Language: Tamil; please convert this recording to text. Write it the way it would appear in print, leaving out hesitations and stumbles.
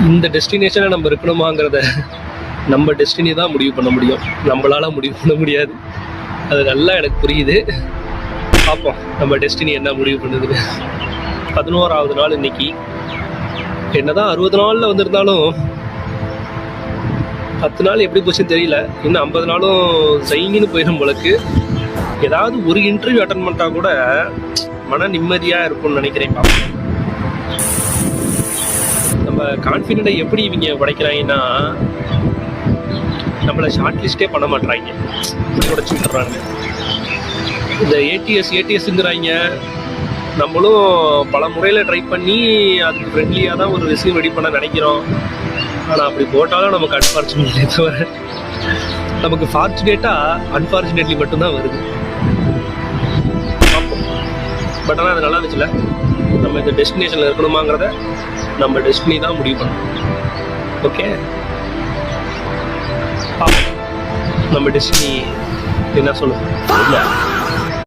இந்த டெஸ்டினேஷனை நம்ம இருக்கணுமாங்கிறத நம்ம டெஸ்டினி தான் முடிவு பண்ண முடியும், நம்மளால முடிவு பண்ண முடியாது. அது நல்லா எனக்கு புரியுது. பார்ப்போம் நம்ம டெஸ்டினி என்ன முடிவு பண்ணுதுன்னு. 11வது நாள் இன்னைக்கு. என்னதான் 60 நாளில் வந்திருந்தாலும் 10 நாள் எப்படி போச்சுன்னு தெரியல. இன்னும் 50 நாளும் சைங்கின்னு போயிடும் போலக்கு. ஏதாவது ஒரு இன்டர்வியூ அட்டன் பண்ணிட்டா கூட மன நிம்மதியாக இருக்கும்னு நினைக்கிறேன். பார்ப்போம். நம்ம கான்ஃபிடென்ட்டை எப்படி இவங்க உடைக்கிறாங்கன்னா, நம்மளை ஷார்ட் லிஸ்ட்டே பண்ண மாட்டுறாங்க, உடைச்சி விட்டுறாங்க. இந்த ஏடிஎஸ்ங்கிறாங்க. நம்மளும் பல முறையில் ட்ரை பண்ணி அதுக்கு ஃப்ரெண்ட்லியாக தான் ஒரு ரெஸ்யூம் ரெடி பண்ண நினைக்கிறோம். ஆனால் அப்படி போட்டாலும் நமக்கு அன்ஃபார்ச்சுனேட்லி தவிர நமக்கு ஃபார்ச்சுனேட்டாக அன்ஃபார்ச்சுனேட்லி மட்டும்தான் வருது. பார்ப்போம். பட் ஆனால் அது நல்லா இருந்துச்சுல. நம்ம இந்த டெஸ்டினேஷனில் இருக்கணுமாங்கிறத நம்ம டெஸ்டினி தான் முடிவு பண்ணணும். ஓகே, பார்ப்போம் நம்ம டெஸ்டினி என்ன சொல்லுவோம்.